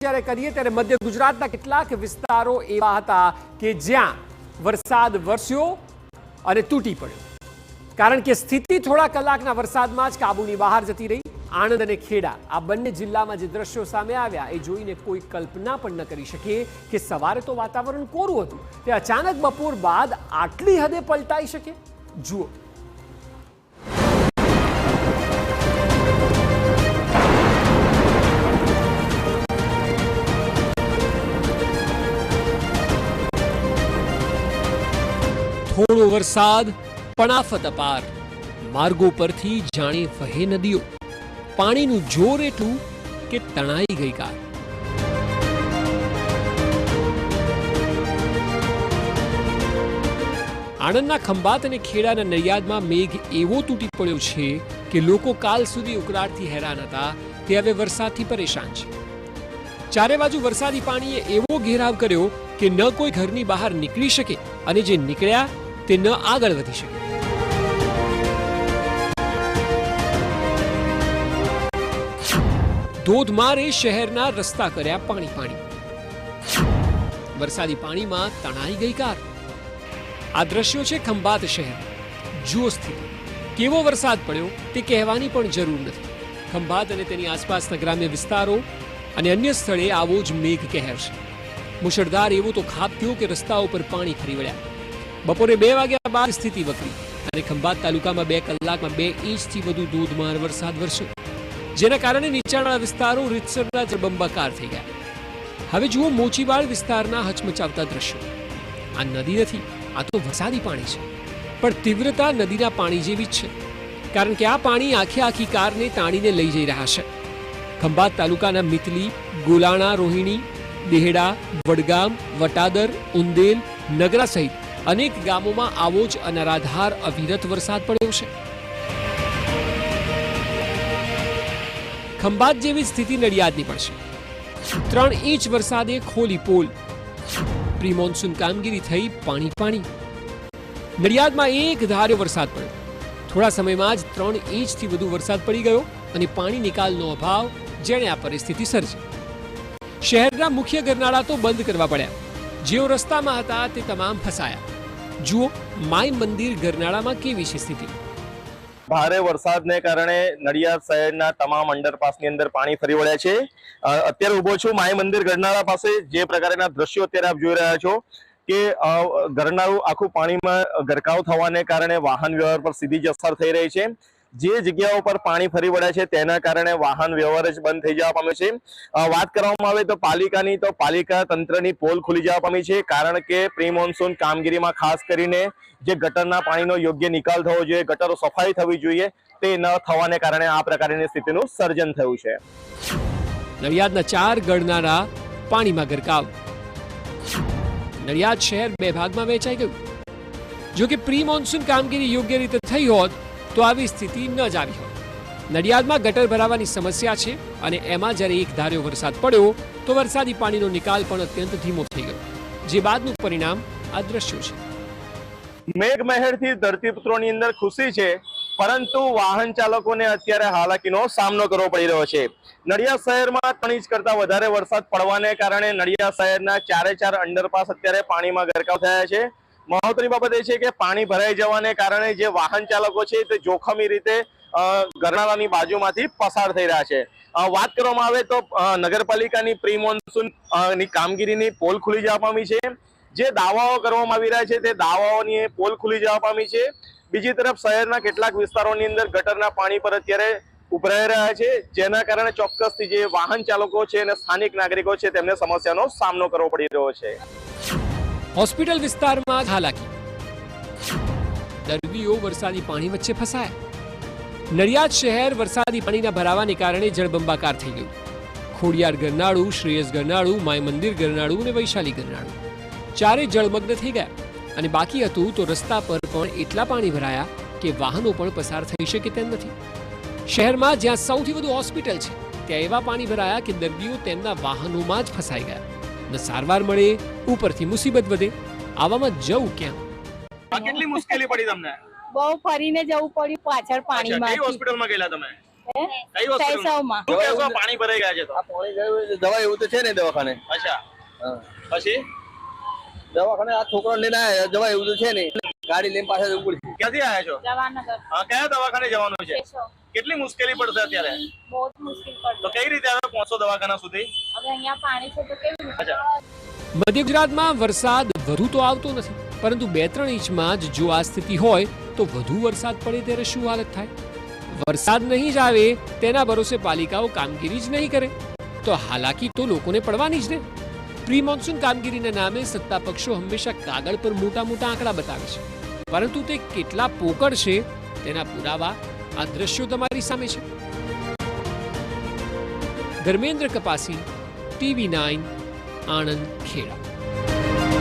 જ્યારે કરીએ ત્યારે મધ્ય ગુજરાતના કેટલાક વિસ્તારો એવા હતા કે જ્યાં વરસાદ વરસ્યો અને તૂટી પડ્યો, કારણ કે સ્થિતિ થોડા કલાકના વરસાદમાં જ કાબુની બહાર જતી રહી। આણંદ અને ખેડા આ બંને જિલ્લામાં જે દ્રશ્યો સામે આવ્યા એ જોઈને કોઈ કલ્પના પણ ન કરી શકે કે સવારે તો વાતાવરણ કોરું હતું, તે અચાનક બપોર બાદ આટલી હદે પલટાઈ શકે। જુઓ, થોડો વરસાદ પણ આફત અપાર, માર્ગો પરથી જાણે વહે નદીઓ, પાણીનું જોર એટલું કે તણાઈ ગઈ કાર। આણંદના ખંભાત અને ખેડાના નડિયાદમાં મેઘ એવો તૂટી પડ્યો છે કે લોકો કાલ સુધી ઉકળાટથી હેરાન હતા તે હવે વરસાદથી પરેશાન છે। ચારે બાજુ વરસાદી પાણીએ એવો ઘેરાવ કર્યો કે ન કોઈ ઘરની બહાર નીકળી શકે અને જે નીકળ્યા તે ન આગળ વધી શકે। ધોધમારે શહેરના રસ્તા કર્યા પાણી પાણી, વરસાદી પાણીમાં તણાઈ ગઈ કાર। આ દ્રશ્યો છે ખંભાત શહેર। જુઓ સ્થિતિ, કેવો વરસાદ પડ્યો તે કહેવાની પણ જરૂર નથી। ખંભાત અને તેની આસપાસના ગ્રામ્ય વિસ્તારો અને અન્ય સ્થળે આવો જ મેઘ કહેર છે। મુશળધાર એવો તો ખાબક્યો કે રસ્તાઓ પર પાણી ફરી વળ્યા। બપોરે 2 વાગ્યા બાદ સ્થિતિ વકરી અને ખંભાત તાલુકામાં 2 કલાકમાં 2 ઇંચથી વધુ ધોધમાર વરસાદ વરસ્યો, જેના કારણે નીચાણવાળા વિસ્તારો રીતસરના જળબંબાકાર થઈ ગયા। હવે જુઓ મોચીવાડ વિસ્તારના હચમચાવતા દ્રશ્યો। આ નદી નથી, આ તો વરસાદી પાણી છે, પણ તીવ્રતા નદીના પાણી જેવી જ છે, કારણ કે આ પાણી આખી કારને તાણીને લઈ જઈ રહ્યા છે। ખંભાત તાલુકાના મિતલી, ગોલાણા, રોહિણી, દેહડા, વડગામ, વટાદર, ઉંદેલ, નગરા સહિત અનેક ગામોમાં આવો જ અનરાધાર અવિરત વરસાદ પડ્યો છે। ખંભાત જેવી સ્થિતિ નડિયાદની પણ છે। 3 ઇંચ વરસાદે ખોલી પોલ, પ્રી મોન્સૂન કામગીરી થઈ પાણી પાણી। નડિયાદમાં એક ધાર્યો વરસાદ પડ્યો, થોડા સમયમાં જ 3 ઇંચથી વધુ વરસાદ પડી ગયો અને પાણી નિકાલનો અભાવ જેણે આ પરિસ્થિતિ સર્જી। શહેરના મુખ્ય ગરનાળા તો બંધ કરવા પડ્યા, જેઓ રસ્તામાં હતા તે તમામ ફસાયા। જુઓ માય મંદિર ગરનાળામાં કેવી છે સ્થિતિ। ભારે વરસાદને કારણે નડિયાદ શહેરના તમામ અંડરપાસની અંદર પાણી ફરી વળ્યા છે। અત્યારે ઉભો છું માય મંદિર ગરનાળા પાસે। જે પ્રકારના દ્રશ્યો અત્યારે આપ જોઈ રહ્યા છો કે ગરનાળું આખું પાણીમાં ગરકાવ થવાને કારણે વાહન વ્યવહાર પર સીધી જ અસર થઈ રહી છે। જે જગ્યાઓ પર પાણી ફરી વળ્યા છે તેના કારણે વાહન વ્યવહાર જ બંધ થઈ જવા પામ્યો છે। વાત કરવામાં આવે તો પાલિકા તંત્રની પોલ ખુલી જવા પામી છે, કારણ કે પ્રી મોન્સૂન કામગીરીમાં ખાસ કરીને જે ગટરના પાણીનો યોગ્ય નિકાલ થવો જોઈએ, ગટરો સફાઈ થવી જોઈએ, તે ન થવાને કારણે આ પ્રકારની સ્થિતિનું સર્જન થયું છે। નડિયાદના 4 ગરનાળા પાણીમાં ગરકાવ। નડિયાદ શહેર 2 ભાગમાં વહેંચાઈ ગયું। જો કે પ્રી મોન્સૂન કામગીરી યોગ્ય રીતે થઈ હોત તો આવી સ્થિતિ ન જ આવી હોત। નડિયાદમાં ગટર ભરાવાની સમસ્યા છે અને એમાં જ્યારે એક ધાર્યો વરસાદ પડ્યો તો વરસાદી પાણીનો નિકાલ પણ અત્યંત ધીમો થઈ ગયો, જે બાદનું પરિણામ આ દ્રશ્યો છે। મેઘમહેરથી ધરતીપુત્રોની અંદર ખુશી છે, પરંતુ વાહન ચાલકોને અત્યારે હાલાકીનો સામનો કરવો પડી રહ્યો છે। નડિયાદ શહેરમાં 3 ઇંચ કરતા વધારે વરસાદ પડવાને કારણે નડિયાદ શહેરના 4 અંડરપાસ અત્યારે પાણીમાં ગરકાવ થયા છે। મહત્વની બાબત એ છે કે પાણી ભરાઈ જવાને કારણે જે વાહન ચાલકો છે તે જોખમી રીતે ગરનાળાની બાજુમાંથી પસાર થઈ રહ્યા છે। વાત કરવામાં આવે તો નગરપાલિકાની પ્રી મોન્સૂન ની કામગીરીની પોલ ખુલી જવા પામી છે। જે દાવાઓ કરવામાં આવી રહ્યા છે તે દાવાઓની પોલ ખુલી જવા પામી છે। બીજી તરફ શહેરના કેટલાક વિસ્તારોની અંદર ગટરના પાણી પર અત્યારે ઉભરાઈ રહ્યા છે, જેના કારણે ચોક્કસથી જે વાહન ચાલકો છે અને સ્થાનિક નાગરિકો છે તેમને સમસ્યાનો સામનો કરવો પડી રહ્યો છે। હોસ્પિટલ વિસ્તારમાં હાલાકી, દર્દીઓ વરસાદી પાણી વચ્ચે ફસાયા। નડિયાદ શહેર વરસાદી પાણીના ભરાવાને કારણે જળબંબાકાર થઈ ગયું। ખોડિયાર ગરનાળું, શ્રેયસ ગરનાળું, માય મંદિર ગરનાળું અને વૈશાલી ગરનાળું 4 જળમગ્ન થઈ ગયા અને બાકી હતું તો રસ્તા પર પણ એટલા પાણી ભરાયા કે વાહનો પણ પસાર થઈ શકે તેમ નથી। શહેરમાં જ્યાં સૌથી વધુ હોસ્પિટલ છે ત્યાં એવા પાણી ભરાયા કે દર્દીઓ તેમના વાહનોમાં જ ફસાઈ ગયા। ન સારવાર મળે, ઉપરથી મુસીબત વધે। આવામાં જવું ક્યાં? કેટલી મુશ્કેલી પડી તમને? બહુ ફરીને જવું પડ્યું પાછળ પાણીમાં। કઈ હોસ્પિટલમાં ગયેલા તમે? કઈ વસ્તુ સૈસવમાં. શું કહેશો? પાણી ભરાઈ ગયા છે તો આ પાણી ગયું દવા એવું તો છે ને દવાખાને. અચ્છા હા. પછી દવાખાને આ છોકરો લઈને આવ્યા દવા એવું તો છે ને ગાડી લઈને પાછા જવું પડશે. ક્યાંથી આવ્યા છો? જવાનગર. હા, કયા દવાખાને જવાનું છે? સૈસવ. કેટલી મુશ્કેલી પડશે અત્યારે? બહુ જ મુશ્કેલ તો પડશે. કઈ રીતે હવે પહોંચો દવાખાના સુધી? હવે અહીંયા પાણી છે તો કેવી રીતે? અચ્છા. મધ્ય ગુજરાતમાં વરસાદ વધુ તો આવતો નથી, પરંતુ 2-3 ઇંચમાં જ જો આ સ્થિતિ હોય તો વધુ વરસાદ પડે ત્યારે શું હાલત થાય? વરસાદ નહીં જ આવે તેના ભરોસે પાલિકાઓ કામગીરી જ નહીં કરે તો હાલાકી તો લોકોને પડવાની જ ને. પ્રી મોન્સૂન કામગીરીના નામે સત્તા પક્ષો હંમેશા કાગળ પર મોટા મોટા આંકડા બતાવે છે, પરંતુ તે કેટલા પોકળ છે તેના પુરાવા આ દ્રશ્યો તમારી સામે છે. ધર્મેન્દ્ર કપાસી, TV9, આણંદ, ખેડા.